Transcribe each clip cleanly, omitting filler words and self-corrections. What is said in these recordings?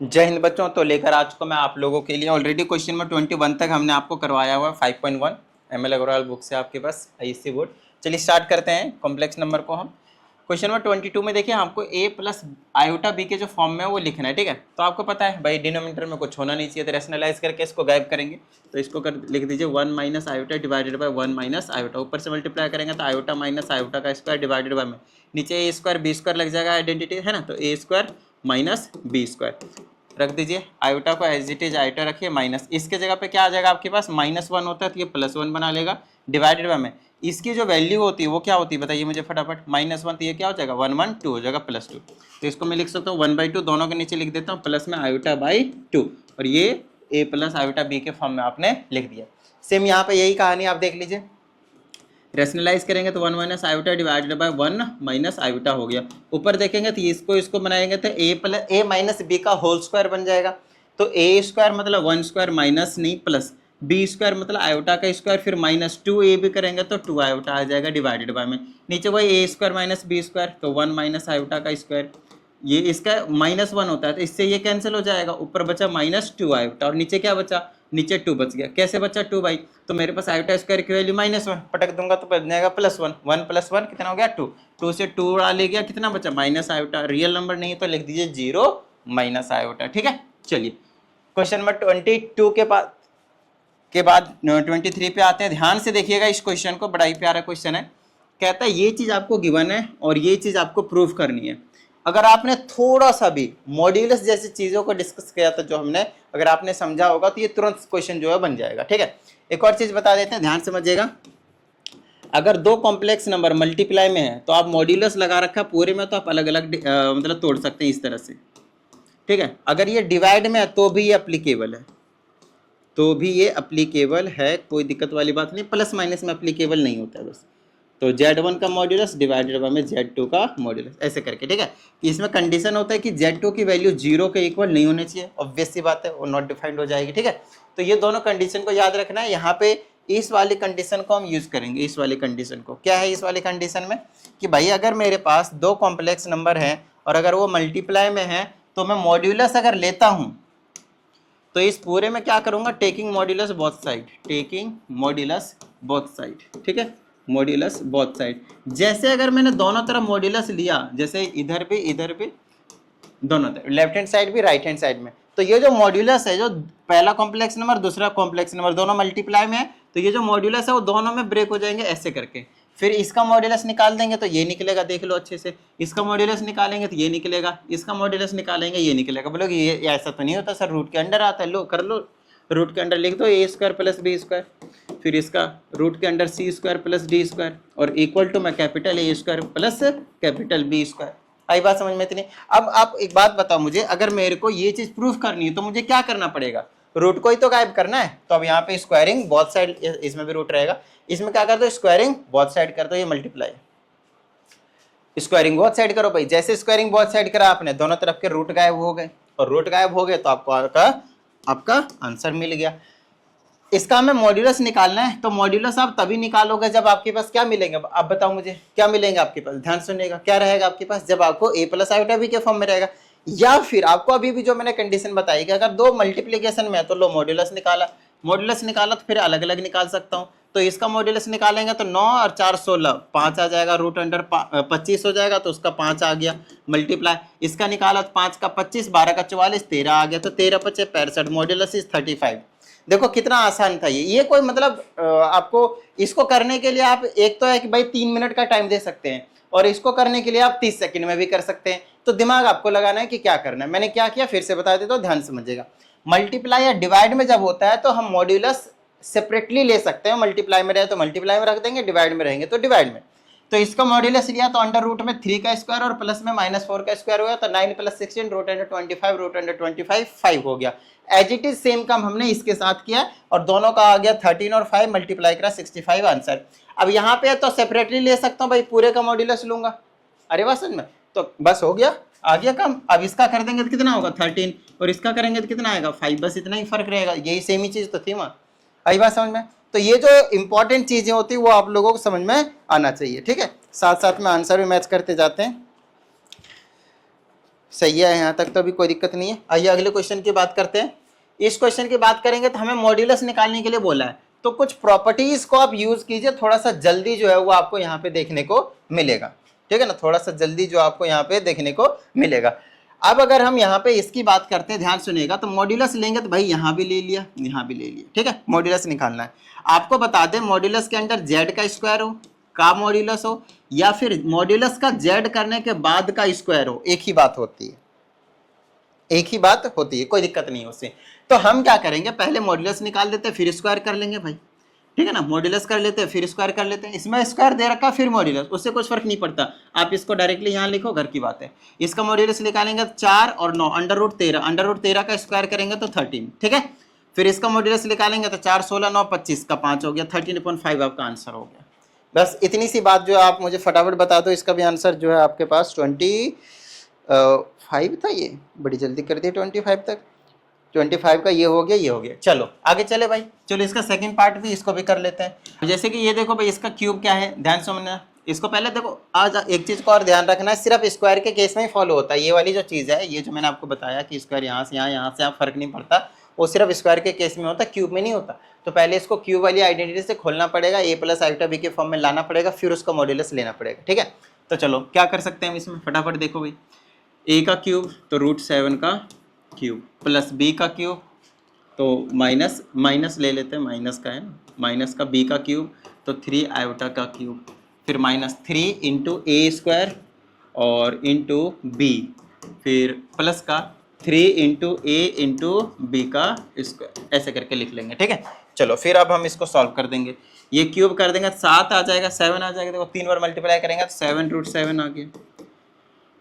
जय हिंद बच्चों। तो लेकर आ चुका मैं आप लोगों के लिए ऑलरेडी क्वेश्चन नंबर 21 तक हमने आपको करवाया हुआ है 5.1 ML अग्रवाल बुक से आपके पास ISC बोर्ड। चलिए स्टार्ट करते हैं कॉम्प्लेक्स नंबर को। हम क्वेश्चन नंबर 22 में देखिए हमको a प्लस आयोटा b के जो फॉर्म में है वो लिखना है। ठीक है, तो आपको पता है भाई डिनोमिनेटर में कुछ होना नहीं चाहिए, तो रेशनलाइज करके इसको गायब करेंगे। तो इसको लिख दीजिए 1 minus iota divided by 1 minus iota. ऊपर से मल्टीप्लाई करेंगे तो आयोटा माइनस आयोटा का स्क्वायर डिवाइडेड बाय में नीचे a स्क्वायर b स्क्वायर लग जाएगा, आइडेंटिटी है ना, तो a square minus b square रख दीजिए। आयोटा को एज इट इज आयोटा रखिए माइनस, इसके जगह पे क्या आ जाएगा आपके पास -1 होता है तो ये +1 बना लेगा डिवाइडेड बाय में इसकी जो वैल्यू होती है वो क्या होती है बताइए मुझे फटाफट। -1 तो ये क्या हो जाएगा 1 1 2 हो जाएगा +2। तो इसको मैं लिख सकता हूँ 1/2, दोनों के नीचे लिख देता हूँ प्लस में आयोटा बाई 2 और ये a प्लस आयोटा b के फॉर्म में आपने लिख दिया। सेम यहाँ पे यही कहानी आप देख लीजिए, रेशनलाइज करेंगे तो 1 minus iota divided by 1 minus iota हो गया। ऊपर देखेंगे तो इसको बनाएंगे तो a माइनस b का होल स्क्वायर बन जाएगा। तो a स्क्वायर मतलब 1 स्क्वायर माइनस नहीं प्लस b स्क्वायर मतलब आयोटा का स्क्वायर, फिर -2a भी करेंगे तो 2 आयोटा आ जाएगा डिवाइडेड बाय में नीचे वही a square minus b square, तो 1 माइनस आयोटा का स्क्वायर, ये इसका -1 होता है तो इससे ये कैंसिल हो जाएगा। ऊपर बचा -2 आयोटा और नीचे क्या बचा, नीचे 2 बच गया। कैसे बचा 2 भाई, तो मेरे पास आयोटा स्क्वायर की वैल्यू -1 पटक दूंगा तो बच जाएगा +1, 1 + 1 कितना हो गया 2, 2 से 2 उड़ा ले गया, कितना बचा माइनस आयोटा। रियल नंबर नहीं है तो लिख दीजिए 0 माइनस आयोटा। ठीक है, चलिए क्वेश्चन नंबर 22 के बाद 23 पे आते हैं। ध्यान से देखिएगा इस क्वेश्चन को, बड़ा ही प्यारा क्वेश्चन है। कहता है ये चीज आपको गिवन है और ये चीज आपको प्रूव करनी है। अगर आपने थोड़ा सा भी मॉड्यूलस जैसी चीजों को डिस्कस किया था जो हमने, अगर आपने समझा होगा तो ये तुरंत क्वेश्चन जो है बन जाएगा। ठीक है, एक और चीज बता देते हैं, ध्यान समझिएगा। अगर दो कॉम्प्लेक्स नंबर मल्टीप्लाई में है तो आप मॉड्यूलस लगा रखा पूरे में तो आप अलग अलग मतलब तोड़ सकते हैं इस तरह से। ठीक है, अगर ये डिवाइड में है तो भी ये अप्लीकेबल है, तो भी ये अप्लीकेबल है, कोई दिक्कत वाली बात नहीं। प्लस माइनस में अप्लीकेबल नहीं होता है बस। तो Z1 का मॉड्यूलस डिवाइडेड बाय में Z2 का मॉड्यूलस ऐसे करके। ठीक है, इसमें कंडीशन होता है कि Z2 की वैल्यू 0 के इक्वल नहीं होनी चाहिए, ऑब्वियस सी बात है, वो नॉट डिफाइंड हो जाएगी। ठीक है, तो ये दोनों कंडीशन को याद रखना है। यहाँ पे इस वाली कंडीशन को हम यूज करेंगे। इस वाली कंडीशन को क्या है, इस वाली कंडीशन में कि भाई अगर मेरे पास दो कॉम्प्लेक्स नंबर है और अगर वो मल्टीप्लाई में है तो मैं मॉड्यूलस अगर लेता हूँ तो इस पूरे में क्या करूंगा, taking modulus both side, taking modulus both side. ठीक है, मॉड्यूलस बोथ साइड। जैसे अगर मैंने दोनों तरफ मॉड्यूलस लिया, जैसे इधर भी दोनों तरफ, लेफ्ट हैंड साइड भी राइट हैंड साइड में, तो ये जो मॉड्यूलस है, जो पहला कॉम्प्लेक्स नंबर दूसरा कॉम्प्लेक्स नंबर दोनों मल्टीप्लाई में है, तो ये जो मॉड्यूलस है वो दोनों में ब्रेक हो जाएंगे ऐसे करके। फिर इसका मॉड्यूलस निकाल देंगे तो ये निकलेगा, देख लो अच्छे से। इसका मॉड्यूलस निकालेंगे तो ये निकलेगा, इसका मॉड्यूलस निकालेंगे ये निकलेगा। बोलोगे ये ऐसा तो नहीं होता सर, रूट के अंडर आता है। लो कर लो, रूट के अंडर लिख दो a square plus b square, फिर इसका रूट के under c square plus d square और इक्वल टू मैं capital A square plus capital B square. आई बात समझ में इतनी। अब आप एक बात बताओ मुझे, अगर मेरे को ये चीज प्रूफ करनी है तो मुझे क्या करना पड़ेगा, रूट को ही तो गायब करना है। तो अब यहाँ पे स्क्वायरिंग बोथ साइड, इसमें भी रूट रहेगा, इसमें क्या कर दो स्क्वायरिंग बोथ साइड कर दो, ये मल्टीप्लाई स्क्वायरिंग बोथ साइड करो भाई। जैसे स्क्वायरिंग बोथ साइड करा आपने, दोनों तरफ के रूट गायब हो गए, और रूट गायब हो गए तो आपका आंसर मिल गया। इसका हमें मॉड्यूलस निकालना है, तो मॉड्यूलस आप तभी निकालोगे जब आपके पास क्या मिलेंगे, अब बताओ मुझे क्या मिलेंगे आपके पास। ध्यान सुनिएगा, क्या रहेगा आपके पास, जब आपको a प्लस आयोटा b के फॉर्म में रहेगा, या फिर आपको अभी भी जो मैंने कंडीशन बताई कि अगर दो मल्टीप्लीकेशन में है तो लो मॉड्यूलस निकाला तो फिर अलग अलग निकाल सकता हूँ। तो इसका मॉड्यूलस निकालेंगे तो 9 और 4 16, 5 आ जाएगा, रूट अंडर 25 हो जाएगा तो उसका 5 आ गया मल्टीप्लाई। इसका निकाला तो 5 का 25, 12 का 44, 13 आ गया, तो 13 × 5 = 65, मॉड्यूलस इज 35। देखो कितना आसान था ये कोई मतलब आपको इसको करने के लिए आप एक तो है कि भाई 3 मिनट का टाइम दे सकते हैं, और इसको करने के लिए आप 30 सेकंड में भी कर सकते हैं। तो दिमाग आपको लगाना है कि क्या करना है। मैंने क्या किया फिर से बता देता हूं, ध्यान समझिएगा। मल्टीप्लाई या डिवाइड में जब होता है तो हम मॉड्यूलस सेपरेटली ले सकते हैं। मल्टीप्लाई में रहे तो मल्टीप्लाई में रख देंगे, डिवाइड में रहेंगे तो डिवाइड में। तो इसका मॉड्यूलस लिया तो अंडर रूट में 3 का स्क्वायर और प्लस में -4 का स्क्वायर हुआ, तो 9 + 16 रूट अंडर 25, रूट अंडर 25 5 हो गया। एज इट इज सेम काम हमने इसके साथ किया और दोनों का आ गया 13 और 5 मल्टीप्लाई करा 65 आंसर। अब यहाँ पे तो सेपरेटली ले सकता हूँ भाई, पूरे का मॉड्यूलस लूंगा। अरे वाह समझ में, तो बस हो गया, आ गया काम। अब इसका कर देंगे तो कितना होगा 13, और इसका करेंगे तो कितना आएगा 5, बस इतना ही फर्क रहेगा, यही सेम ही चीज तो थी वहाँ। आई बात समझ में। तो ये जो इंपॉर्टेंट चीजें होती है वो आप लोगों को समझ में आना चाहिए। ठीक है, साथ साथ में आंसर भी मैच करते जाते हैं। सही है, यहाँ तक तो अभी कोई दिक्कत नहीं है। आइए अगले क्वेश्चन की बात करते हैं। इस क्वेश्चन की बात करेंगे तो हमें मॉड्यूलस निकालने के लिए बोला है, तो कुछ प्रॉपर्टीज को आप यूज कीजिए, थोड़ा सा जल्दी जो है वो आपको यहाँ पे देखने को मिलेगा, ठीक है ना, थोड़ा सा जल्दी जो आपको यहाँ पे देखने को मिलेगा। अब अगर हम यहाँ पे इसकी बात करते हैं, ध्यान सुनिएगा, तो मॉड्यूलस लेंगे तो भाई यहाँ भी ले लिया, यहाँ भी ले लिया, ठीक है। मॉड्यूलस निकालना है, आपको बता दें मॉड्यूलस के अंदर जेड का स्क्वायर हो, का मॉड्यूलस हो, या फिर मॉड्यूलस का जेड करने के बाद का स्क्वायर हो, एक ही बात होती है, एक ही बात होती है, कोई दिक्कत नहीं है उससे। तो हम क्या करेंगे, पहले मॉड्यूलस निकाल देते हैं फिर स्क्वायर कर लेंगे भाई, ठीक है ना। मॉड्यूलस कर लेते हैं फिर स्क्वायर कर लेते हैं, इसमें स्क्वायर दे रखा फिर मॉड्यूलस, उससे कुछ फर्क नहीं पड़ता, आप इसको डायरेक्टली यहाँ लिखो, घर की बात है। इसका मॉड्यूलस निकालेंगे 4 और 9, √13, √13 का स्क्वायर करेंगे तो 13, ठीक है। फिर इसका मॉड्यूलस निकालेंगे तो 4 16 9 25 का 5 हो गया, 13.5 आपका आंसर हो गया। बस इतनी सी बात जो आप मुझे फटाफट बता दो, इसका भी आंसर जो है आपके पास 25 था, ये बड़ी जल्दी कर दिया 25 तक, 25 का ये हो गया, ये हो गया। चलो आगे चले भाई, चलो इसका सेकंड पार्ट भी इसको भी कर लेते हैं। जैसे कि ये देखो भाई, इसका क्यूब क्या है, ध्यान से सुनना इसको पहले। देखो आज एक चीज़ को और ध्यान रखना है, सिर्फ स्क्वायर के केस में ही फॉलो होता है, ये वाली जो चीज़ है, ये जो मैंने आपको बताया कि स्क्वायर यहाँ से यहाँ से फर्क नहीं पड़ता, वो सिर्फ स्क्वायर के केस में होता है, क्यूब में नहीं होता। तो पहले इसको क्यूब वाली आइडेंटिटी से खोलना पड़ेगा, a + आयोटा b के फॉर्म में लाना पड़ेगा, फिर उसका मॉड्यूलस लेना पड़ेगा, ठीक है। तो चलो क्या कर सकते हैं हम इसमें, फटाफट देखो भाई, a का क्यूब तो √7 का क्यूब प्लस b का क्यूब तो माइनस ले लेते हैं, माइनस का है ना, माइनस का b का क्यूब तो 3 आयोटा का क्यूब, फिर -3 × a² और इंटू b, फिर प्लस का 3 × a × b का स्क्वायर, ऐसे करके लिख लेंगे, ठीक है। चलो फिर अब हम इसको सॉल्व कर देंगे, ये क्यूब कर देंगे 7 आ जाएगा, 7 आ जाएगा, देखो 3 बार मल्टीप्लाई करेंगे तो 7 √7 आ गया,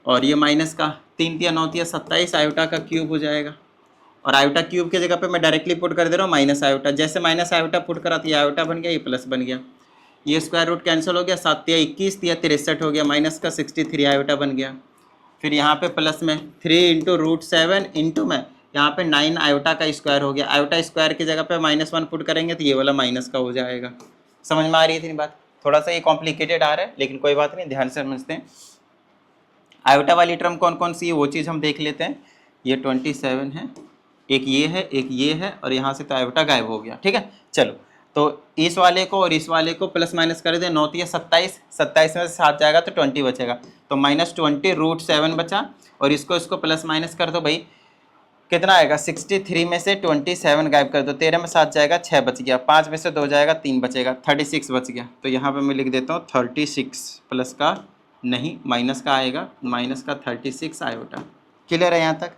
और ये माइनस का 3 × 9 = 27 आयोटा का क्यूब हो जाएगा, और आयोटा क्यूब की जगह पे मैं डायरेक्टली पुट कर दे रहा हूँ माइनस आयोटा, जैसे माइनस आयोटा पुट करा तो ये आयोटा बन गया, ये प्लस बन गया, ये स्क्वायर रूट कैंसिल हो गया, 7 × 21 = 63 हो गया, माइनस का 63 आयोटा बन गया। फिर यहाँ पे प्लस में 3 × √7 इंटू में यहाँ पे 9 आयोटा का स्क्वायर हो गया, आयोटा स्क्वायर की जगह पे -1 पुट करेंगे तो ये वाला माइनस का हो जाएगा। समझ में आ रही है इतनी बात, थोड़ा सा ये कॉम्प्लिकेटेड आ रहा है लेकिन कोई बात नहीं, ध्यान से समझते हैं। आयोटा वाली टर्म कौन कौन सी है वो चीज़ हम देख लेते हैं। ये 27 है, एक ये है, एक ये है, और यहाँ से तो आयोटा गायब हो गया, ठीक है। चलो तो इस वाले को और इस वाले को प्लस माइनस कर दें, 9 × 27, 27 में से 7 जाएगा तो 20 बचेगा, तो -20 √7 बचा, और इसको प्लस माइनस कर दो भाई, कितना आएगा, 63 में से 27 गायब कर दो, 13 में 7 जाएगा, 6 बच गया, 5 में से 2 जाएगा, 3 बचेगा, 36 बच गया। तो यहाँ पे मैं लिख देता हूँ 36 प्लस का नहीं माइनस का आएगा, माइनस का 36 आयोटा। क्लियर है यहाँ तक,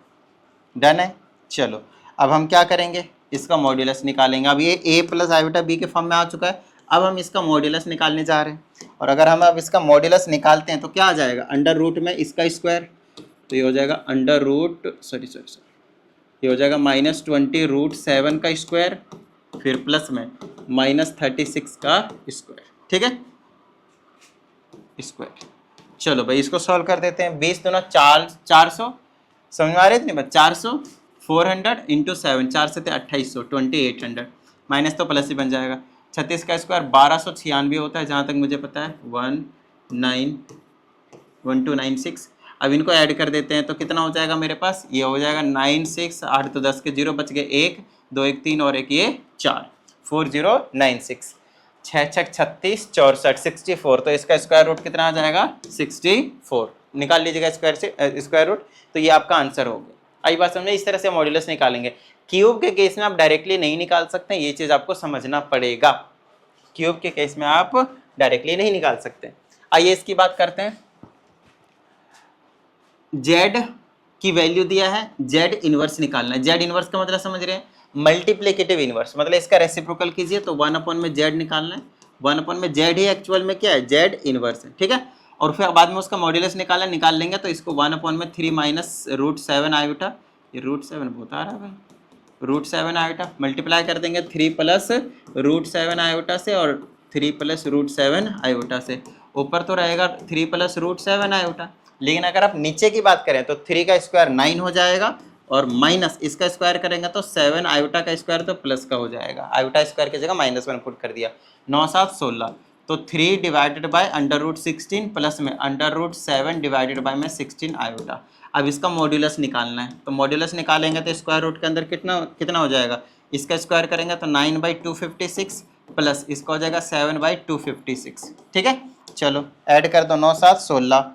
डन है। चलो अब हम क्या करेंगे, इसका मॉड्यूलस निकालेंगे। अब ये a + आयोटा b के फॉर्म में आ चुका है, अब हम इसका मॉड्यूलस निकालने जा रहे हैं, और अगर हम अब इसका मॉड्यूलस निकालते हैं तो क्या आ जाएगा, अंडर रूट में इसका स्क्वायर, तो ये हो जाएगा अंडर रूट ये हो जाएगा -20 √7 का स्क्वायर, फिर प्लस में -36 का स्क्वायर, ठीक है, स्क्वायर। चलो भाई इसको सॉल्व कर देते हैं, 20 दूना 400, समझ में आ रही है इतनी बात, 400 400 × 7, 4 से 2800, 2800, माइनस तो प्लस ही बन जाएगा, 36 का स्क्वायर 1296 होता है जहाँ तक मुझे पता है, 1296। अब इनको ऐड कर देते हैं तो कितना हो जाएगा मेरे पास, ये हो जाएगा 96, 8 तो 10 के 0 बच गए, 1 2 1 3 और एक ये 4, 4096, 6 6 36 64 64, तो इसका स्क्वायर रूट कितना आ जाएगा, 64, निकाल लीजिएगा स्क्वायर रूट, तो ये आपका आंसर हो गया। आई बात समझे, इस तरह से मॉड्यूलस निकालेंगे। क्यूब के केस में आप डायरेक्टली नहीं निकाल सकते, ये चीज़ आपको समझना पड़ेगा, क्यूब के केस में आप डायरेक्टली नहीं निकाल सकते। आइए इसकी बात करते हैं। जेड की वैल्यू दिया है, जेड इनवर्स निकालना है। जेड इनवर्स का मतलब समझ रहे हैं, मल्टीप्लिकेटिव इनवर्स, मतलब इसका रेसिप्रोकल कीजिए तो 1 में जेड निकालना है, 1 में जेड ही एक्चुअल में क्या है, जेड इनवर्स है, ठीक है। और फिर बाद में उसका मॉड्यूलस निकाल लेंगे तो इसको 1 में 3 - √7 आयोटा, ये √7 बहुत आ रहा है भाई, √7 आयोटा मल्टीप्लाई कर देंगे 3 + √7 आयोटा से और 3 + √7 आयोटा से, ऊपर तो रहेगा 3 + √7 आयोटा, लेकिन अगर आप नीचे की बात करें तो 3 का स्क्वायर 9 हो जाएगा, और माइनस इसका स्क्वायर करेंगे तो 7 आयोटा का स्क्वायर तो प्लस का हो जाएगा, आयोटा स्क्वायर की जगह -1 पुट कर दिया, 9 7 16, तो 3 डिवाइडेड बाय √16 प्लस में √7 डिवाइडेड बाय में 16 आयोटा। अब इसका मॉड्यूलस निकालना है, तो मॉड्यूलस निकालेंगे तो स्क्वायर रूट के अंदर कितना कितना हो जाएगा, इसका स्क्वायर करेंगे तो 9/256 प्लस इसका हो जाएगा 7/256। ठीक है, चलो ऐड कर दो, 9 7 16,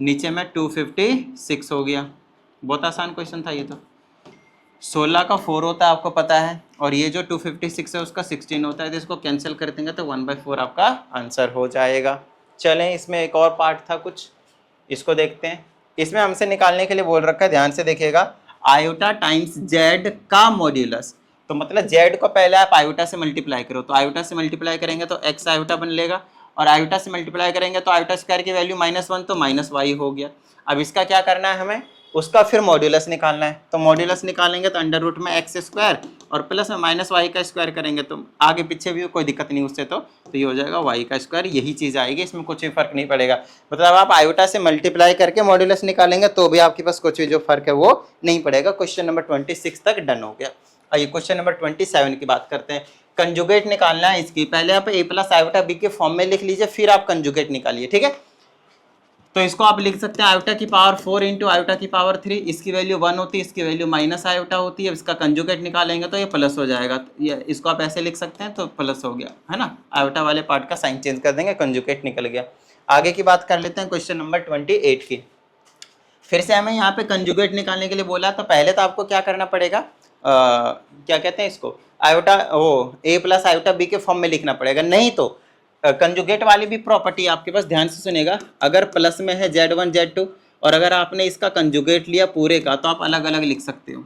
नीचे में 256 हो गया। बहुत आसान क्वेश्चन था ये तो। 16 का 4 होता है आपको पता है, और ये जो 256 है उसका 16 होता है, तो इसको कैंसिल कर देंगे तो 1/4 आपका आंसर हो जाएगा। चलें, इसमें एक और पार्ट था कुछ, इसको देखते हैं। इसमें हमसे निकालने के लिए बोल रखा है, ध्यान से देखिएगा, आयोटा टाइम्स जेड का मॉड्यूलस। तो मतलब जेड को पहले आप आयोटा से मल्टीप्लाई करो, तो आयोटा से मल्टीप्लाई करेंगे तो एक्स आयोटा बन लेगा, और आयोटा से मल्टीप्लाई करेंगे तो आयोटा स्क्वायर की वैल्यू -1 तो -y हो गया। अब इसका क्या करना है हमें, उसका फिर मॉड्यूलस निकालना है। तो मॉड्यूलस निकालेंगे तो अंडर रूट में x² और प्लस में -y का स्क्वायर करेंगे, तो आगे पीछे भी कोई दिक्कत नहीं उससे, तो ये हो जाएगा y का स्क्वायर, यही चीज़ आएगी, इसमें कुछ भी फर्क नहीं पड़ेगा। मतलब आप आयोटा से मल्टीप्लाई करके मॉड्यूलस निकालेंगे तो भी आपके पास कुछ भी जो फर्क है वो नहीं पड़ेगा। क्वेश्चन नंबर 26 तक डन हो गया। आइए क्वेश्चन नंबर 27 की बात करते हैं। कंजुगेट निकालना है इसकी, पहले आप a + आयोटा b के फॉर्म में लिख लीजिए, फिर आप कंजुगेट निकालिए। ठीक है, तो इसको आप लिख सकते हैं आयोटा की पावर 4 इंटू आयोटा की पावर 3, इसकी वैल्यू 1 होती है, इसकी वैल्यू माइनस आयोटा होती है, इसका कंजुगेट निकालेंगे तो ये प्लस हो जाएगा। ये इसको आप ऐसे लिख सकते हैं, तो प्लस हो गया है ना, आयोटा वाले पार्ट का साइन चेंज कर देंगे, कंजुगेट निकल गया। आगे की बात कर लेते हैं क्वेश्चन नंबर 28 की। फिर से हमें यहाँ पे कंजुगेट निकालने के लिए बोला, तो पहले तो आपको क्या करना पड़ेगा, क्या कहते हैं इसको, आयोटा a + आयोटा b के फॉर्म में लिखना पड़ेगा। नहीं तो कंजुगेट वाली भी प्रॉपर्टी आपके पास, ध्यान से सुनेगा, अगर प्लस में है Z1 Z2 और अगर आपने इसका कंजुगेट लिया पूरे का, तो आप अलग अलग लिख सकते हो,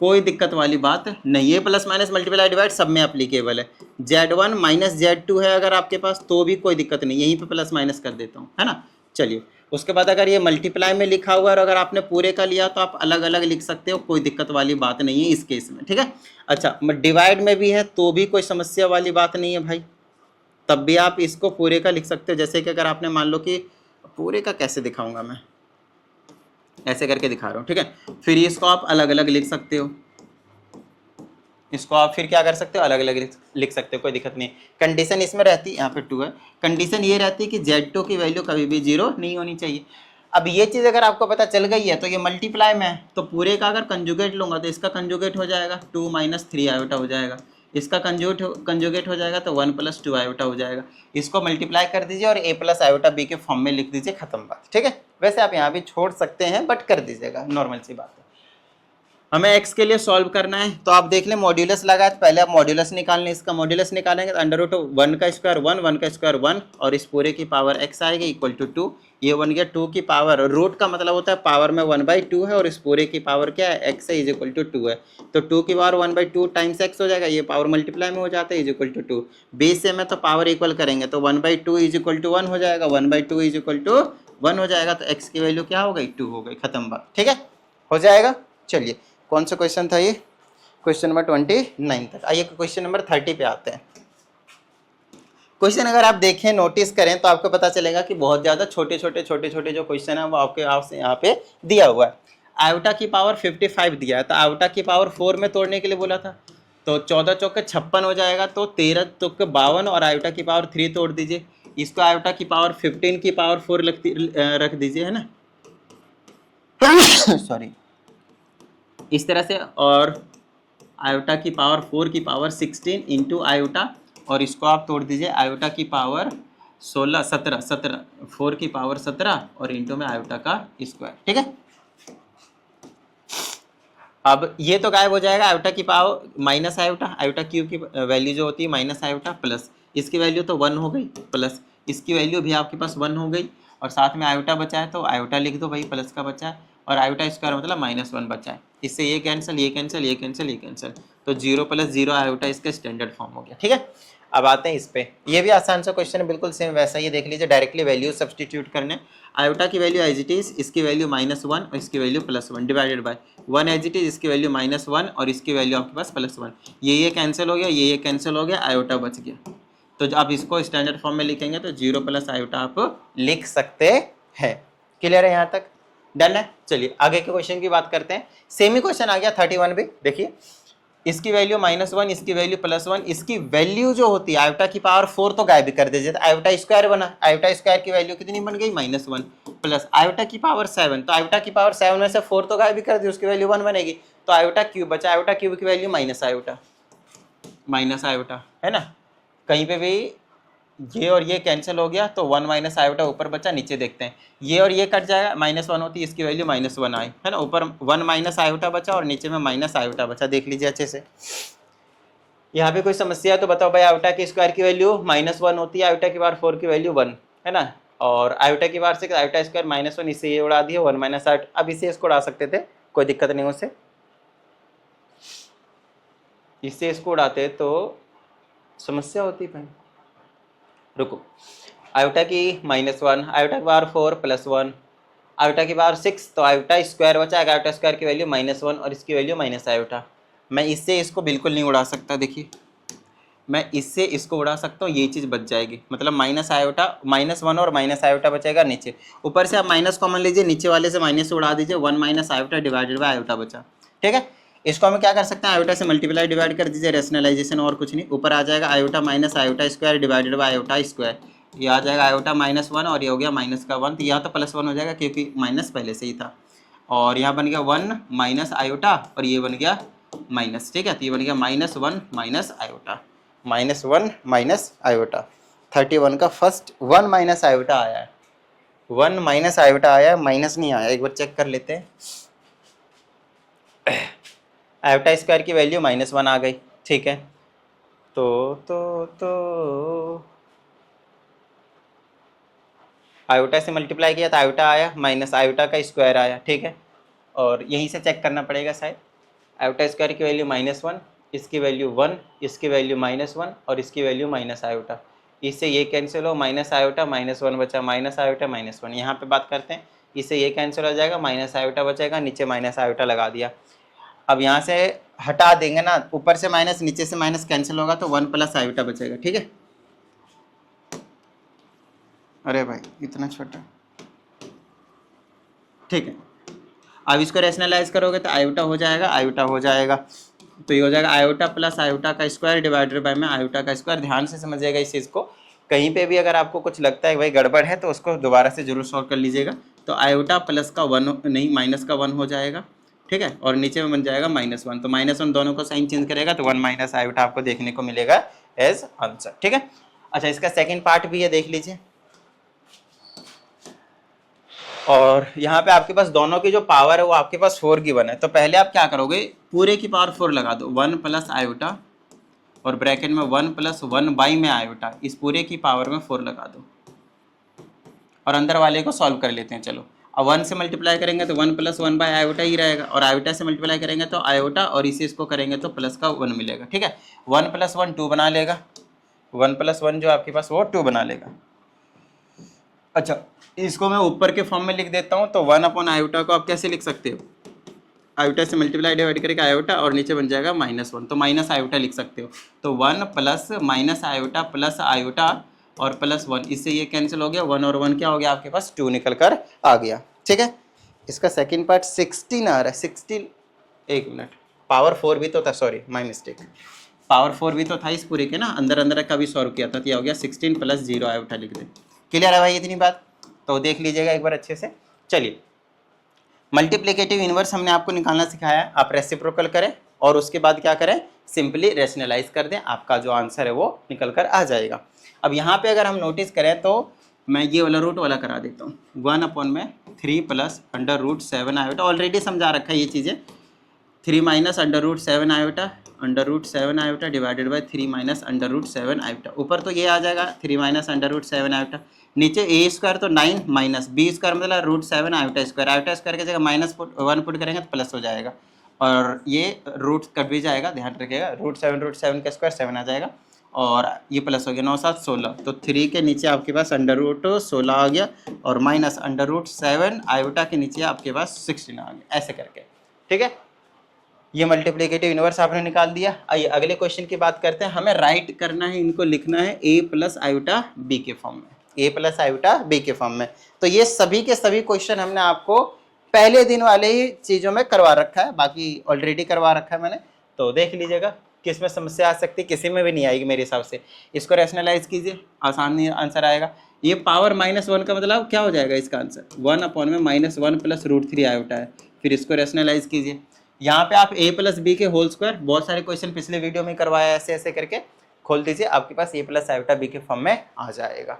कोई दिक्कत वाली बात नहीं है। प्लस माइनस मल्टीप्लाई डिवाइड सब में एप्लीकेबल है। Z1 - Z2 है अगर आपके पास तो भी कोई दिक्कत नहीं, यहीं पे प्लस माइनस कर देता हूँ, है ना। चलिए, उसके बाद अगर ये मल्टीप्लाई में लिखा हुआ है और अगर आपने पूरे का लिया तो आप अलग अलग लिख सकते हो, कोई दिक्कत वाली बात नहीं है इस केस में। ठीक है, अच्छा डिवाइड में भी है तो भी कोई समस्या वाली बात नहीं है भाई, तब भी आप इसको पूरे का लिख सकते हो। जैसे कि अगर आपने मान लो कि पूरे का कैसे दिखाऊंगा मैं, ऐसे करके दिखा रहा हूँ। ठीक है, फिर इसको आप अलग अलग लिख सकते हो, इसको आप फिर क्या कर सकते हो, अलग अलग लिख सकते हो, कोई दिक्कत नहीं। कंडीशन इसमें रहती है, यहाँ पे 2 है, कंडीशन ये रहती है कि Z2 की वैल्यू कभी भी 0 नहीं होनी चाहिए। अब ये चीज़ अगर आपको पता चल गई है तो ये मल्टीप्लाई में है, तो पूरे का अगर कंजुगेट लूँगा तो इसका कंजुगेट हो जाएगा 2 - 3 आयोटा हो जाएगा, इसका कंजुगेट हो जाएगा तो 1 + 2 आयोटा हो जाएगा। इसको मल्टीप्लाई कर दीजिए और a + आयोटा b के फॉर्म में लिख दीजिए, खत्म बात। ठीक है, वैसे आप यहाँ भी छोड़ सकते हैं बट कर दीजिएगा, नॉर्मल सी बात है। हमें x के लिए सॉल्व करना है, तो आप देख लें मॉड्यूलस लगा है, तो पहले आप मॉड्यूलस निकालने, इसका मॉड्यूलस निकालेंगे तो √1 का स्क्वायर 1, 1 का स्क्वायर 1 और इस पूरे की पावर x आएगी = 2। ये बन गया 2 की पावर, रूट का मतलब होता है पावर में 1/2 है और इस पूरे की पावर क्या है, x है = 2 है, तो 2 की पावर 1/2 टाइम्स x हो जाएगा, ये पावर मल्टीप्लाई में हो जाता है = 2। बेस से में तो पावर इक्वल करेंगे तो 1/2 = 1 हो जाएगा, 1/2 = 1 हो जाएगा, तो x की वैल्यू क्या हो गई, 2 हो गई, खत्म बात। ठीक है, हो जाएगा। चलिए, कौन सा क्वेश्चन था ये, क्वेश्चन नंबर 29 तक। आइए क्वेश्चन नंबर 30 पे आते हैं। क्वेश्चन अगर आप देखें, नोटिस करें तो आपको पता चलेगा कि बहुत ज़्यादा छोटे छोटे जो क्वेश्चन है वो आपके यहाँ पे दिया हुआ है। आयोटा की पावर 55 दिया है, तो आयोटा की पावर 4 में तोड़ने के लिए बोला था, तो 14 चौके 56 हो जाएगा, तो 13 चौके 52 और आयोटा की पावर 3 तोड़ दीजिए, इसको आयोटा की पावर 15 की पावर 4 रख दीजिए, है ना सॉरी, इस तरह से, और आयोटा की पावर 4 की पावर 16 इंटू आयोटा, और इसको आप तोड़ दीजिए, आयोटा की पावर 16 17 4 की पावर 17 और इंटू में आयोटा का स्क्वायर। ठीक है, अब ये तो गायब हो जाएगा, आयोटा की power minus iota, iota cube की वैल्यू जो होती है माइनस आयोटा, प्लस इसकी वैल्यू तो 1 हो गई, प्लस इसकी वैल्यू भी आपके पास 1 हो गई, और साथ में आयोटा बचा है तो आयोटा लिख दो भाई, प्लस का बचा है, और आयोटा स्क्वायर मतलब -1 बचा है, इससे ये कैंसिल, ये कैंसिल, ये कैंसिल, ये कैंसिल, तो 0 + 0 आयोटा इसका स्टैंडर्ड फॉर्म हो गया। ठीक है, अब आते हैं इस पे, ये भी आसान सा क्वेश्चन है, बिल्कुल सेम वैसा ही देख लीजिए, डायरेक्टली वैल्यू सब्सटीट्यूट करने। आयोटा की वैल्यू एज इट इज, इसकी वैल्यू -1 और इसकी value +1 divided by 1 as it is, इसकी वैल्यू -1 और इसकी वैल्यू आपके पास +1, ये कैंसिल हो गया, ये कैंसिल हो गया, आयोटा बच गया, तो आप इसको स्टैंडर्ड फॉर्म में लिखेंगे तो 0 + आयोटा आप लिख सकते हैं। क्लियर है यहाँ तक, डन है। चलिए आगे के क्वेश्चन की बात करते हैं। सेमी क्वेश्चन आ गया 31 भी, देखिए इसकी वैल्यू -1, इसकी वैल्यू +1, इसकी वैल्यू जो होती है आयोटा की पावर 4 तो गायब कर दीजिए, तो आयोटा स्क्वायर बना, आयोटा स्क्वायर की वैल्यू कितनी बन गई -1 प्लस आयोटा की पावर 7, तो आयोटा की पावर 7 में से 4 तो गायब कर दी, उसकी वैल्यू 1 बनेगी, तो आयोटा क्यूब बचा, आयोटा क्यूब की वैल्यू माइनस आयोटा है ना। कहीं पे भी ये और ये कैंसिल हो गया तो 1 माइनस आयोटा ऊपर बचा, नीचे देखते हैं ये और ये कट जाएगा, -1 होती है, इसकी वैल्यू -1 आई है ना, ऊपर 1 माइनस आयोटा बचा और नीचे में माइनस आयोटा बचा, देख लीजिए अच्छे से। यहाँ पे कोई समस्या है तो बताओ भाई, आयोटा की स्क्वायर की वैल्यू -1 होती है, आयोटा की पावर 4 की वैल्यू 1 है ना, और आयोटा की पावर 6, आयोटा स्क्वायर -1, इससे ये उड़ा दिया 1 माइनस आयोटा, अब इसे इसको उड़ा सकते थे, कोई दिक्कत नहीं उससे, इससे इसको उड़ाते तो समस्या होती भाई। रुको, आयोटा की -1, आयोटा की पावर 4 +1, आयोटा की पावर 6, तो आयोटा स्क्वायर बचा, आयोटा स्क्वायर की वैल्यू -1 और इसकी वैल्यू माइनस आयोटा। मैं इससे इसको बिल्कुल नहीं उड़ा सकता, देखिए मैं इससे इसको उड़ा सकता हूँ, ये चीज़ बच जाएगी, मतलब माइनस आयोटा, -1 और माइनस आयोटा बचेगा नीचे, ऊपर से आप माइनस कॉमन लीजिए, नीचे वाले से माइनस से उड़ा दीजिए, 1 minus iota divided by iota बचा, ठीक है। इसको हम क्या कर सकते हैं, आयोटा से मल्टीप्लाई डिवाइड कर दीजिए, रेशनलाइजेशन और कुछ नहीं, ऊपर आ जाएगा iota minus iota square divided by iota square, ये आ जाएगा आयोटा -1 और ये हो गया -1, तो यहाँ तो +1 हो जाएगा क्योंकि माइनस पहले से ही था, और यहाँ बन गया 1 माइनस आयोटा और ये बन गया माइनस, ठीक है, तो ये बन गया -1 माइनस आयोटा, -1 माइनस आयोटा, 31 का फर्स्ट 1 माइनस आयोटा आया है, 1 माइनस आयोटा आया है, माइनस नहीं आया, एक बार चेक कर लेते हैं। आयोटा स्क्वायर की वैल्यू -1 आ गई, ठीक है, तो आयोटा से मल्टीप्लाई किया तो आयोटा आया, माइनस आयोटा का स्क्वायर आया, ठीक है, और यहीं से चेक करना पड़ेगा शायद, आयोटा स्क्वायर की वैल्यू -1, इसकी वैल्यू 1, इसकी वैल्यू -1 और इसकी वैल्यू माइनस आयोटा, इससे ये कैंसिल हो, माइनस आयोटा -1 बचा, माइनस आयोटा -1, यहाँ पे बात करते हैं, इससे ये कैंसिल हो जाएगा, माइनस आयोटा बचेगा, नीचे माइनस आयोटा लगा दिया। अब यहाँ से हटा देंगे ना, ऊपर से माइनस नीचे से माइनस कैंसिल होगा तो 1 प्लस आयोटा बचेगा, ठीक है। अरे भाई इतना छोटा, ठीक है, अब इसको रेशनलाइज करोगे तो आयोटा हो जाएगा, तो ये हो जाएगा आयोटा प्लस आयोटा का स्क्वायर डिवाइडेड बाय में आयोटा का स्क्वायर। ध्यान से समझिएगा इस चीज़ को, कहीं पे भी अगर आपको कुछ लगता है भाई गड़बड़ है तो उसको दोबारा से जरूर सॉल्व कर लीजिएगा। तो आयोटा प्लस का 1 नहीं माइनस का 1 हो जाएगा, ठीक है, और नीचे में बन जाएगा -1, तो -1 दोनों को साइन चेंज करेगा तो 1 माइनस आयोटा आपको देखने को मिलेगा एज आंसर, ठीक है। अच्छा, इसका सेकेंड पार्ट भी है, देख लीजिए, और यहाँ पे आपके पास दोनों की जो पावर है वो आपके पास 4 गिवन है, तो पहले आप क्या करोगे, पूरे की पावर 4 लगा दो, 1 प्लस आयोटा और ब्रैकेट में 1 प्लस 1 बाई में आयोटा, इस पूरे की पावर में 4 लगा दो और अंदर वाले को सॉल्व कर लेते हैं। चलो, अब 1 से मल्टीप्लाई करेंगे तो 1 प्लस 1 बाई आयोटा ही रहेगा, और आयोटा से मल्टीप्लाई करेंगे तो आयोटा और इसे इसको करेंगे तो प्लस का 1 मिलेगा, ठीक है। 1 प्लस 1 2 बना लेगा, 1 प्लस 1 जो आपके पास वो 2 बना लेगा। अच्छा, इसको मैं ऊपर के फॉर्म में लिख देता हूँ, तो 1 अपॉन आयोटा को आप कैसे लिख सकते हो, आयोटा से मल्टीप्लाई डिवाइड करके आयोटा और नीचे बन जाएगा -1, तो माइनस आयोटा लिख सकते हो, तो 1 plus minus iota plus iota और +1, इससे ये कैंसिल हो गया, 1 और 1 क्या हो गया आपके पास 2 निकल कर आ गया, ठीक है। इसका सेकेंड पार्ट 16 आ रहा है, 16, एक मिनट, पावर 4 भी तो था, सॉरी माई मिस्टेक, पावर 4 भी तो था इस पूरे के ना, अंदर अंदर का भी सॉल्व किया था, तो यह हो गया 16 प्लस 0 आयोटा लिख दे। क्लियर है भाई इतनी बात, तो देख लीजिएगा एक बार अच्छे से। चलिए, मल्टीप्लिकेटिव इनवर्स हमने आपको निकालना सिखाया है, आप रेसिप्रोकल करें और उसके बाद क्या करें, सिंपली रेशनलाइज कर दें, आपका जो आंसर है वो निकल कर आ जाएगा। अब यहाँ पे अगर हम नोटिस करें तो मैं ये वाला रूट वाला करा देता हूँ, 1 अपॉन में 3 प्लस √7 आयोटा, ऑलरेडी समझा रखा है ये चीज़ें, 3 minus √7 iota, √7 iota divided by 3 minus √7 iota, ऊपर तो ये आ जाएगा 3 माइनस √7 आयोटा, नीचे ए स्क्वायर तो 9 माइनस बी स्क्वायर मतलब √7 आयोटा स्क्वायर की जगह -1 पुट करेंगे तो प्लस हो जाएगा, और ये रूट कट भी जाएगा, ध्यान रखिएगा, √7 का स्क्वायर 7 आ जाएगा, और ये प्लस हो गया, 9 7 16, तो 3 के नीचे आपके पास √16 आ गया, और माइनस √7 आयोटा के नीचे आपके पास 16 आ गया, ऐसे करके, ठीक है। ये मल्टीप्लिकेटिव इनवर्स आपने निकाल दिया। आइए अगले क्वेश्चन की बात करते हैं, हमें राइट करना है, इनको लिखना है a प्लस आयोटा b के फॉर्म में, a प्लस आयोटा b के फॉर्म में। तो ये सभी के सभी क्वेश्चन हमने आपको पहले दिन वाले ही चीज़ों में करवा रखा है, बाकी ऑलरेडी करवा रखा है मैंने, तो देख लीजिएगा किस में समस्या आ सकती है, किसी में भी नहीं आएगी मेरे हिसाब से। इसको रैशनलाइज कीजिए, आसान आंसर आएगा। ये पावर -1 का मतलब क्या हो जाएगा इसका आंसर, 1 में -1 + √3 आयोटा है। फिर इसको रैशनलाइज कीजिए, यहाँ पे आप a + b के होल स्क्वायर, बहुत सारे क्वेश्चन पिछले वीडियो में करवाया ऐसे ऐसे करके, खोल दीजिए, आपके पास a + आयोटा b के फॉर्म में आ जाएगा।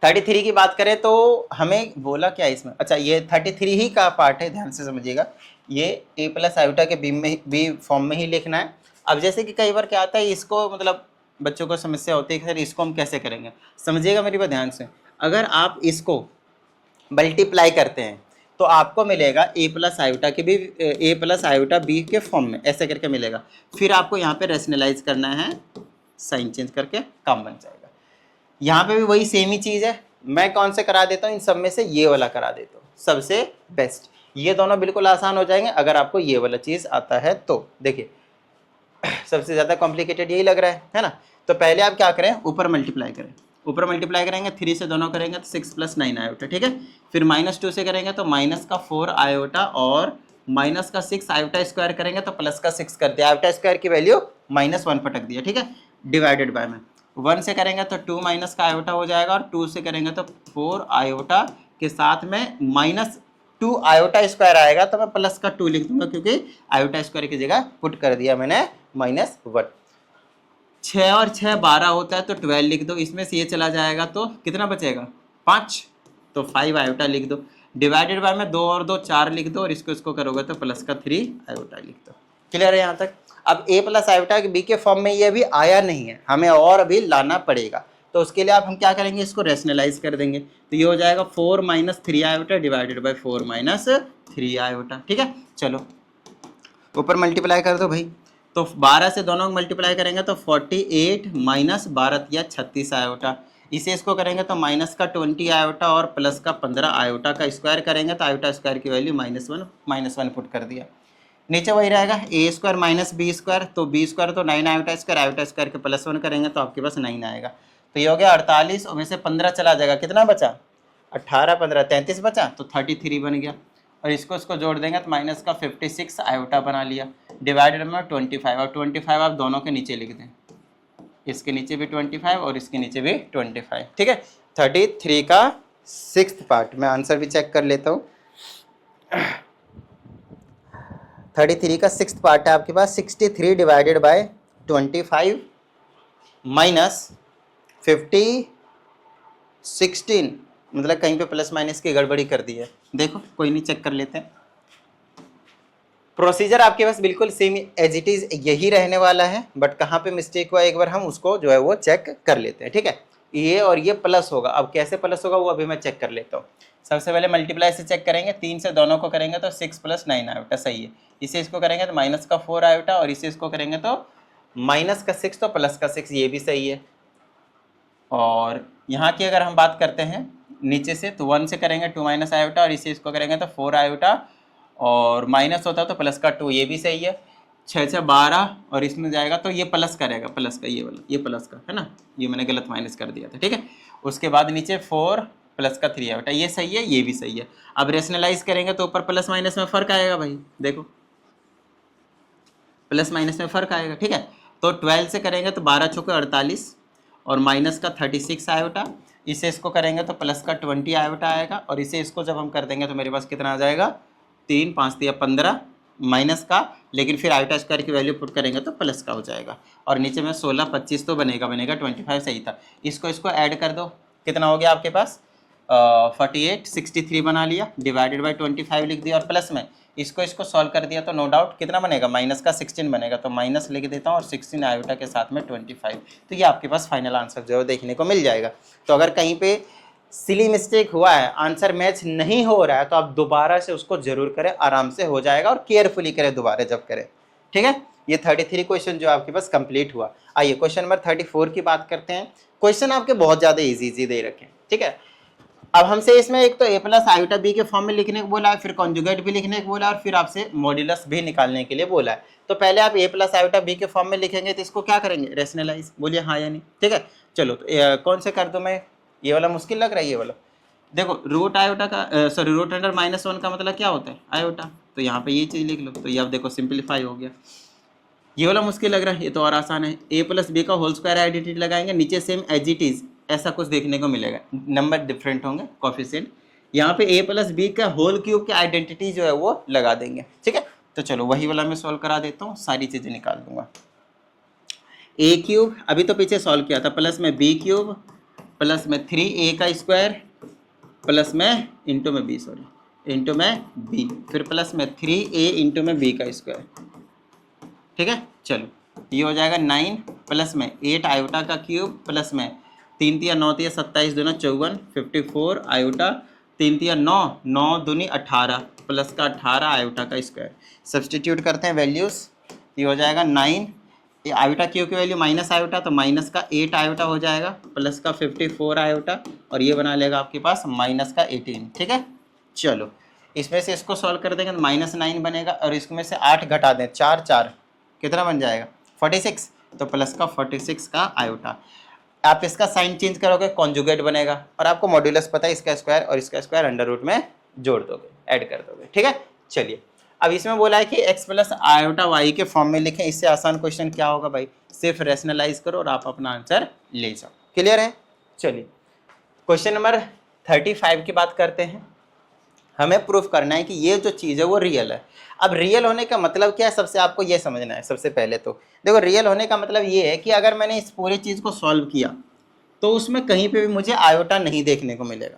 33 की बात करें तो हमें बोला क्या इसमें, अच्छा ये 33 ही का पार्ट है, ध्यान से समझिएगा। ये a + आयोटा के बी फॉर्म में ही लिखना है। अब जैसे कि कई बार क्या आता है, इसको मतलब बच्चों को समस्या होती है कि सर इसको हम कैसे करेंगे, समझिएगा मेरी बात ध्यान से। अगर आप इसको मल्टीप्लाई करते हैं तो आपको मिलेगा a + आयोटा के भी a + आयोटा b के फॉर्म में, ऐसे करके मिलेगा। फिर आपको यहाँ पे रेशनलाइज करना है, साइन चेंज करके काम बन जाएगा। यहाँ पे भी वही सेम ही चीज़ है। मैं कौन से करा देता हूँ, इन सब में से ये वाला करा देता हूँ, सबसे बेस्ट। ये दोनों बिल्कुल आसान हो जाएंगे अगर आपको ये वाला चीज़ आता है तो। देखिए सबसे ज़्यादा कॉम्प्लिकेटेड यही लग रहा है ना। तो पहले आप क्या करें, ऊपर मल्टीप्लाई करें, ऊपर मल्टीप्लाई करेंगे 3 से दोनों करेंगे तो 6 + 9 आयोटा, ठीक है। फिर -2 से करेंगे तो -4 आयोटा, और -6 आयोटा स्क्वायर करेंगे तो +6 कर दिया, आयोटा स्क्वायर की वैल्यू -1 पटक दिया, ठीक है। डिवाइडेड बाय में 1 से करेंगे तो 2 - का आयोटा हो जाएगा, और 2 से करेंगे तो 4 आयोटा के साथ में -2 आयोटा स्क्वायर आएगा, तो मैं +2 लिख दूंगा क्योंकि आयोटा स्क्वायर की जगह पुट कर दिया मैंने -1। 6 और 6 12 होता है तो 12 लिख दो, इसमें से ये चला जाएगा तो कितना बचेगा 5, तो 5 आयोटा लिख दो। डिवाइडेड बाय में 2 और 2 4 लिख दो, और इसको करोगे तो +3 आयोटा लिख दो। क्लियर है यहाँ तक। अब a + आयोटा के b के फॉर्म में ये अभी आया नहीं है, हमें और अभी लाना पड़ेगा। तो उसके लिए आप हम क्या करेंगे, इसको रैशनलाइज कर देंगे, तो ये हो जाएगा 4 - 3 आयोटा डिवाइडेड बाय 4 - 3 आयोटा, ठीक है। चलो ऊपर मल्टीप्लाई कर दो भाई, तो 12 से दोनों मल्टीप्लाई करेंगे तो 48 - 12 या 36 आयोटा। इसे इसको करेंगे तो -20 आयोटा और +15 आयोटा का स्क्वायर करेंगे तो आयोटा स्क्वायर की वैल्यू -1 पुट कर दिया। नीचे वही रहेगा a² - b², तो b² तो 9 आयोटा स्क्वायर के +1 करेंगे तो आपके पास 9 आएगा। तो ये हो गया 48, और में से 15 चला जाएगा, कितना बचा 18 15 33 बचा, तो 33 बन गया। और इसको जोड़ देंगे तो -56 आयोटा बना लिया, डिवाइडेड में 25, और 25 आप दोनों के नीचे लिख दें, इसके नीचे भी 25 और इसके नीचे भी 25, ठीक है। 33 का 6th पार्ट, मैं आंसर भी चेक कर लेता हूँ। 33 का 6th पार्ट है आपके पास 63 डिवाइडेड बाय 25 -50 16, मतलब कहीं पे प्लस माइनस की गड़बड़ी कर दी है, देखो कोई नहीं, चेक कर लेते हैं। प्रोसीजर आपके पास बिल्कुल सेम एज इट इज यही रहने वाला है, बट कहाँ पे मिस्टेक हुआ एक बार हम उसको जो है वो चेक कर लेते हैं, ठीक है। ये और ये प्लस होगा, अब कैसे प्लस होगा वो अभी मैं चेक कर लेता हूँ। सबसे पहले मल्टीप्लाई से चेक करेंगे, 3 से दोनों को करेंगे तो 6 + 9 आयोटा, सही है। इसे इसको करेंगे तो -4 आयोटा, और इसे इसको करेंगे तो -6 तो +6, ये भी सही है। और यहाँ की अगर हम बात करते हैं नीचे से, तो 1 से करेंगे 2 - आयोटा, और इसे इसको करेंगे तो 4 आयोटा, और माइनस होता तो +2, ये भी सही है। 6 6 12, और इसमें जाएगा तो ये प्लस करेगा, प्लस का ये वाला, ये प्लस का है ना, ये मैंने गलत माइनस कर दिया था, ठीक है। उसके बाद नीचे 4 + 3 आयोटा, ये सही है, ये भी सही है। अब रेशनलाइज करेंगे तो ऊपर प्लस माइनस में फ़र्क आएगा भाई, देखो प्लस माइनस में फ़र्क आएगा, ठीक है। तो 12 से करेंगे तो 12 चौके 48, और -36 आयोटा, इसे इसको करेंगे तो +20 आयोटा आएगा, और इसे इसको जब हम कर देंगे तो मेरे पास कितना आ जाएगा 3 5 या 15 माइनस का, लेकिन फिर आयोटा स्क्वायर की वैल्यू पुट करेंगे तो प्लस का हो जाएगा। और नीचे में 16 25 तो बनेगा 25 सही था। इसको ऐड कर दो, कितना हो गया आपके पास 48 63 बना लिया, डिवाइडेड बाय 25 लिख दिया, और प्लस में इसको सॉल्व कर दिया तो नो डाउट कितना बनेगा -16 बनेगा, तो माइनस लिख देता हूँ, और 16 आयोटा के साथ में 25, तो ये आपके पास फाइनल आंसर जो है देखने को मिल जाएगा। तो अगर कहीं पे सिली मिस्टेक हुआ है, आंसर मैच नहीं हो रहा है, तो आप दोबारा से उसको जरूर करें, आराम से हो जाएगा, और केयरफुली करें दोबारा जब करें, ठीक है। ये 33 क्वेश्चन जो आपके पास कंप्लीट हुआ। आइए क्वेश्चन नंबर 34 की बात करते हैं। क्वेश्चन आपके बहुत ज़्यादा इजी दे रखे हैं, ठीक है। अब हमसे इसमें एक तो a + आयोटा b के फॉर्म में लिखने को बोला है, फिर कॉन्जुगेट भी लिखने को बोला है, और फिर आपसे मॉड्यूलस भी निकालने के लिए बोला है। तो पहले आप a + आयोटा b के फॉर्म में लिखेंगे तो इसको क्या करेंगे, रेशनलाइज, बोलिए हाँ या नहीं, ठीक है। चलो तो कौन से कर दूँ मैं, ये वाला मुश्किल लग रहा है, ये वाला देखो, रूट आयोटा का रूट अंडर -1 का मतलब क्या होता है आयोटा, तो यहाँ पे ये चीज़ लिख लो, तो ये अब देखो सिंप्लीफाई हो गया। ये वाला मुश्किल लग रहा है, ये तो और आसान है। ए प्लस बी का होल स्क्वायर आइडेंटिटी लगाएंगे, नीचे सेम एज इट इज ऐसा कुछ देखने को मिलेगा, नंबर डिफरेंट होंगे कोफिशिएंट। यहाँ पे ए प्लस बी का होल क्यूब की आइडेंटिटी जो है वो लगा देंगे, ठीक है। तो चलो वही वाला मैं सॉल्व करा देता हूँ, सारी चीज़ें निकाल दूंगा। ए क्यूब अभी तो पीछे सॉल्व किया था, प्लस में बी क्यूब प्लस में 3a का स्क्वायर प्लस में इंटू में बी, सॉरी इंटू में बी, फिर प्लस में 3a इंटू में बी का स्क्वायर, ठीक है। चलो ये हो जाएगा 9 प्लस में 8 आयोटा का क्यूब प्लस में 3 तिया 9 तिया 27 दूना 54 54 आयोटा 3 तिया 9 9 दूनी 18 प्लस का 18 आयोटा का स्क्वायर। सब्सटीट्यूट करते हैं वैल्यूज़, ये हो जाएगा 9 आयोटा क्यूब की वैल्यू माइनस आयोटा, तो माइनस का 8 आयोटा हो जाएगा प्लस का 54 आयोटा, और ये बना लेगा आपके पास माइनस का 18, ठीक है। चलो इसमें से इसको सॉल्व कर देंगे तो -9 बनेगा, और इसमें से 8 घटा दें, 4 4 कितना बन जाएगा 46, तो प्लस का 46 का आयोटा। आप इसका साइन चेंज करोगे कॉन्जुगेट बनेगा, और आपको मॉड्यूलस पता है, इसका स्क्वायर और इसका स्क्वायर अंडर रूट में जोड़ दोगे, ऐड कर दोगे, ठीक है। चलिए अब इसमें बोला है कि x प्लस आयोटा वाई के फॉर्म में लिखें। इससे आसान क्वेश्चन क्या होगा भाई, सिर्फ रैशनलाइज करो और आप अपना आंसर ले जाओ। क्लियर है। चलिए क्वेश्चन नंबर 35 की बात करते हैं। हमें प्रूफ करना है कि ये जो चीज़ है वो रियल है। अब रियल होने का मतलब क्या है, सबसे आपको ये समझना है। सबसे पहले तो देखो, रियल होने का मतलब ये है कि अगर मैंने इस पूरी चीज़ को सॉल्व किया तो उसमें कहीं पे भी मुझे आयोटा नहीं देखने को मिलेगा।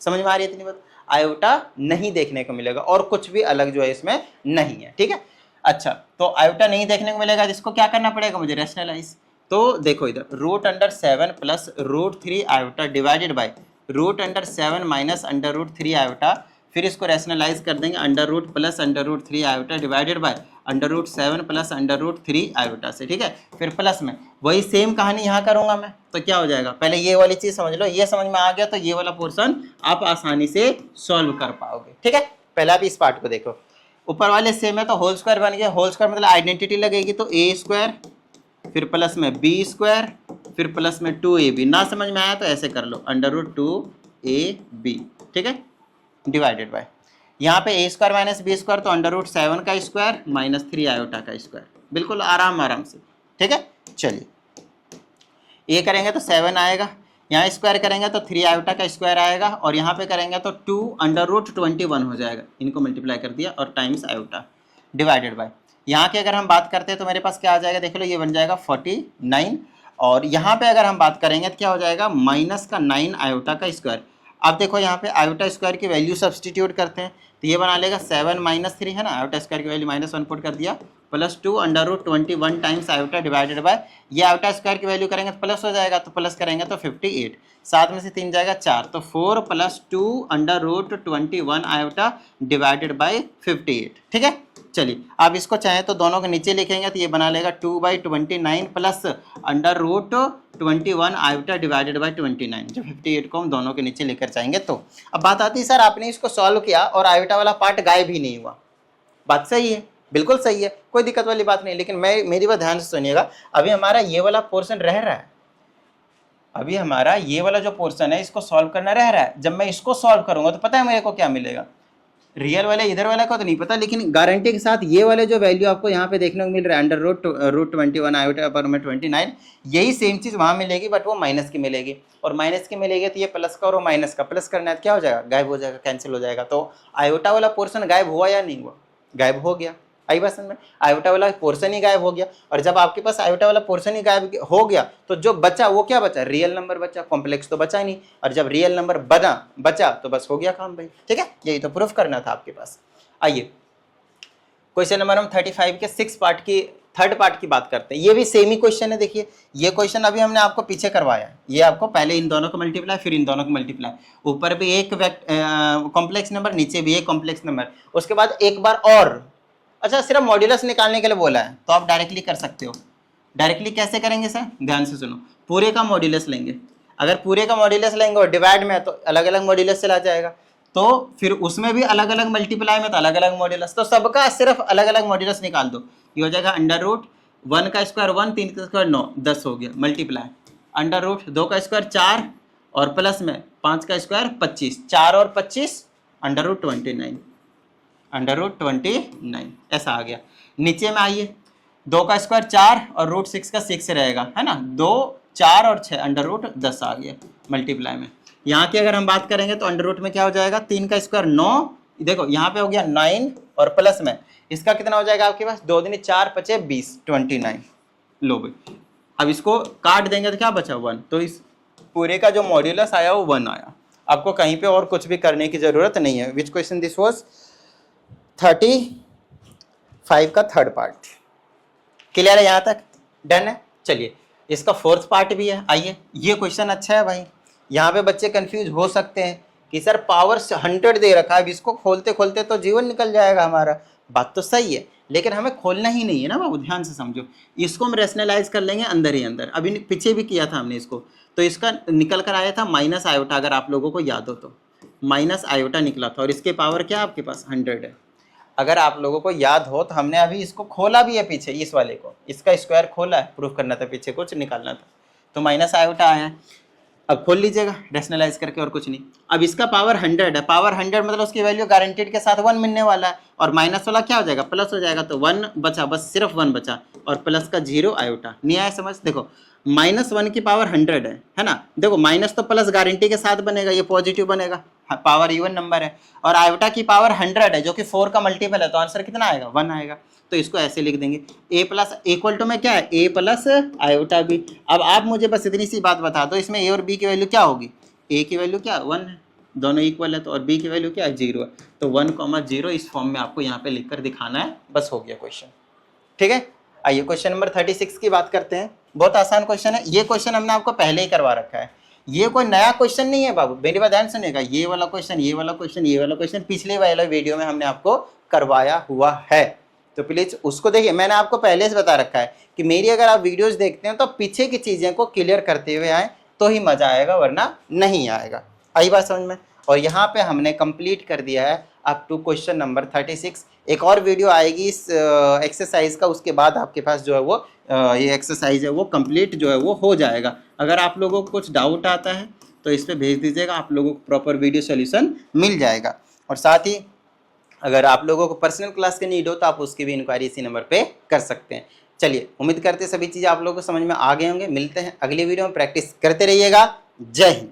समझ में आ रही है इतनी बात, आयोटा नहीं देखने को मिलेगा, और कुछ भी अलग जो है इसमें नहीं है, ठीक है। अच्छा, तो आयोटा नहीं देखने को मिलेगा, जिसको क्या करना पड़ेगा मुझे, रैशनलाइज। तो देखो इधर √7 plus √3 iota divided by √7 minus √3 iota, फिर इसको रैशनलाइज कर देंगे √ plus √3 iota divided by √7 plus √3 iota से, ठीक है। फिर प्लस में वही सेम कहानी यहाँ करूँगा मैं, तो क्या हो जाएगा, पहले ये वाली चीज़ समझ लो, ये समझ में आ गया तो ये वाला पोर्शन आप आसानी से सॉल्व कर पाओगे, ठीक है। पहले आप इस पार्ट को देखो, ऊपर वाले सेम है तो होल स्क्वायर बन गया, होल स्क्वायर मतलब आइडेंटिटी लगेगी, तो a स्क्वायर फिर प्लस में b स्क्वायर फिर प्लस में 2ab, ना समझ में आया तो ऐसे कर लो √2ab, ठीक है, डिवाइडेड बाय यहाँ पे a square minus b square, तो √7 का स्क्वायर माइनस 3 आयोटा का स्क्वायर, बिल्कुल आराम से, ठीक है। चलिए ये करेंगे तो 7 आएगा, यहाँ स्क्वायर करेंगे तो 3 आयोटा का स्क्वायर आएगा, और यहाँ पे करेंगे तो 2 √21 हो जाएगा, इनको मल्टीप्लाई कर दिया और टाइम्स आयोटा डिवाइडेड बाय यहाँ की अगर हम बात करते हैं तो मेरे पास क्या आ जाएगा, देख लो ये बन जाएगा 49, और यहाँ पे अगर हम बात करेंगे तो क्या हो जाएगा माइनस का 9 आयोटा का स्क्वायर। अब देखो यहाँ पे आयोटा स्क्वायर की वैल्यू सब्सटीट्यूट करते हैं, तो ये बना लेगा 7 - 3 है ना, आयोटा स्क्वायर की वैल्यू -1 पुट कर दिया, plus 2 √21 times iota divided by, ये आयोटा स्क्वायर की वैल्यू करेंगे तो प्लस हो जाएगा, तो प्लस करेंगे तो 58, 7 में से 3 जाएगा 4, तो 4 + 2 √21 आयोटा डिवाइडेड बाय 58, ठीक है। चलिए आप इसको चाहें तो दोनों के नीचे लिखेंगे, तो ये बना लेगा 2/29 प्लस √21 आयोटा डिवाइडेड बाय 29, जो 58 को हम दोनों के नीचे लेकर जाएंगे। तो अब बात आती है सर आपने इसको सॉल्व किया और आयोटा वाला पार्ट गायब ही नहीं हुआ, बात सही है, बिल्कुल सही है, कोई दिक्कत वाली बात नहीं, लेकिन मेरी बात ध्यान से सुनिएगा, अभी हमारा ये वाला पोर्शन रह रहा है, अभी हमारा ये वाला जो पोर्शन है इसको सॉल्व करना रह रहा है। जब मैं इसको सॉल्व करूंगा तो पता है मेरे को क्या मिलेगा, रियल वाले इधर वाला को तो नहीं पता, लेकिन गारंटी के साथ ये वाले जो वैल्यू आपको यहाँ पे देखने को मिल रहा है √21 आयोटा पर में 29, यही सेम चीज़ वहाँ मिलेगी, बट वो माइनस की मिलेगी, और माइनस की मिलेगी तो ये प्लस का और माइनस का प्लस करना है, क्या हो जाएगा, गायब हो जाएगा, कैंसिल हो जाएगा। तो आयोटा वाला पोर्शन गायब हुआ या नहीं हुआ, गायब हो गया। आई बात समझ में, आयोटा वाला पोर्शन ही गायब हो गया, और जब आपके पास आयोटा वाला पोर्शन ही गायब हो गया तो जो बचा वो क्या बचा, रियल नंबर बचा, कॉम्प्लेक्स तो बचा नहीं, और जब रियल नंबर बचा तो बस हो गया काम भाई, ठीक है। यही तो प्रूफ करना था आपके पास। आइए क्वेश्चन नंबर हम 35 के 6 पार्ट की थर्ड पार्ट की बात करते हैं। ये भी सेम ही क्वेश्चन है, देखिए ये क्वेश्चन अभी हमने आपको पीछे करवाया, ये आपको पहले इन दोनों को मल्टीप्लाई फिर इन दोनों को मल्टीप्लाई, ऊपर भी एक कॉम्प्लेक्स नंबर नीचे भी एक कॉम्प्लेक्स नंबर, उसके बाद एक बार और, अच्छा सिर्फ मॉड्यूलस निकालने के लिए बोला है तो आप डायरेक्टली कर सकते हो। डायरेक्टली कैसे करेंगे सर, ध्यान से सुनो, पूरे का मॉड्यूलस लेंगे, अगर पूरे का मॉड्यूलस लेंगे और डिवाइड में तो अलग अलग मॉड्यूलस चला जाएगा, तो फिर उसमें भी अलग अलग मल्टीप्लाई में तो अलग अलग मॉड्यूलस, तो सबका सिर्फ अलग अलग मॉड्यूलस निकाल दो। ये हो जाएगा √1 का स्क्वायर 1, 3 का स्क्वायर 9, 10 हो गया, मल्टीप्लाई √2 का स्क्वायर 4 और प्लस में 5 का स्क्वायर 25, 4 और 25 √29, √29 ऐसा आ गया। नीचे में आइए, 2 का स्क्वायर 4 और √6 का 6 रहेगा, है ना, 2 4 और 6 √10 आ गया मल्टीप्लाई में। यहाँ की अगर हम बात करेंगे तो अंडर रूट में क्या हो जाएगा, 3 का स्क्वायर 9, देखो यहाँ पे हो गया 9 और प्लस में इसका कितना हो जाएगा आपके पास, 2 दूनी 4 5 20 29। लो भाई, अब इसको काट देंगे तो क्या बचा 1, तो इस पूरे का जो मॉड्यूलस आया वो 1 आया। आपको कहीं पे और कुछ भी करने की जरूरत नहीं है। विच क्वेश्चन दिस वाज, 35 का थर्ड पार्ट। क्लियर है यहाँ तक, डन है। चलिए इसका फोर्थ पार्ट भी है। आइए, ये क्वेश्चन अच्छा है भाई, यहाँ पे बच्चे कंफ्यूज हो सकते हैं कि सर पावर 100 दे रखा है, अब इसको खोलते खोलते तो जीवन निकल जाएगा हमारा। बात तो सही है, लेकिन हमें खोलना ही नहीं है ना बाबू, ध्यान से समझो। इसको हम रेशनलाइज कर लेंगे अंदर ही अंदर। अभी पीछे भी किया था हमने इसको, तो इसका निकल कर आया था माइनस आयोटा, अगर आप लोगों को याद हो तो माइनस आयोटा निकला था, और इसके पावर क्या आपके पास 100 है। अगर आप लोगों को याद हो तो हमने अभी इसको खोला भी है पीछे, इस वाले को, इसका स्क्वायर खोला है, प्रूफ करना था, पीछे कुछ निकालना था, तो माइनस आयोटा आया है। अब खोल लीजिएगा रेशनलाइज करके, और कुछ नहीं। अब इसका पावर 100 है, पावर 100 मतलब उसकी वैल्यू गारंटीड के साथ 1 मिलने वाला है, और माइनस वाला क्या हो जाएगा, प्लस हो जाएगा, तो 1 बचा, बस सिर्फ 1 बचा, और प्लस का 0 आयोटा। नहीं आया समझ? देखो -1 की पावर 100 है ना, देखो माइनस तो प्लस गारंटी के साथ बनेगा, ये पॉजिटिव बनेगा, पावर इवन नंबर है, और आयोटा की पावर 100 है जो कि 4 का मल्टीपल है, तो आंसर कितना आएगा, 1 आएगा। तो इसको ऐसे लिख देंगे, a प्लस इक्वल टू में क्या है, a प्लस आयोटा b। अब आप मुझे बस इतनी सी बात बता दो, इसमें a और b की वैल्यू क्या होगी, a की वैल्यू क्या 1 है, दोनों इक्वल है, तो और b की वैल्यू क्या है 0 है, तो 1,0 इस फॉर्म में आपको यहाँ पे लिखकर दिखाना है, बस हो गया क्वेश्चन। ठीक है, आइए क्वेश्चन नंबर 36 की बात करते हैं। बहुत आसान क्वेश्चन है, ये क्वेश्चन हमने आपको पहले ही करवा रखा है, ये कोई नया क्वेश्चन नहीं है बाबू, मेरी बात ध्यान सुनिएगा। ये वाला क्वेश्चन, ये वाला क्वेश्चन, ये वाला क्वेश्चन पिछले वाले वीडियो में हमने आपको करवाया हुआ है, तो प्लीज उसको देखिए। मैंने आपको पहले से बता रखा है कि मेरी अगर आप वीडियोस देखते हैं तो पीछे की चीजें को क्लियर करते हुए आए तो ही मजा आएगा, वरना नहीं आएगा। आई बात समझ में? और यहाँ पे हमने कंप्लीट कर दिया है अप टू क्वेश्चन नंबर 36। एक और वीडियो आएगी इस एक्सरसाइज का, उसके बाद आपके पास जो है वो ये एक्सरसाइज है वो कंप्लीट जो है वो हो जाएगा। अगर आप लोगों को कुछ डाउट आता है तो इस पर भेज दीजिएगा, आप लोगों को प्रॉपर वीडियो सोल्यूशन मिल जाएगा। और साथ ही अगर आप लोगों को पर्सनल क्लास की नीड हो तो आप उसकी भी इंक्वायरी इसी नंबर पे कर सकते हैं। चलिए, उम्मीद करते हैं सभी चीज़ें आप लोगों को समझ में आ गए होंगे। मिलते हैं अगली वीडियो में, प्रैक्टिस करते रहिएगा। जय हिंद।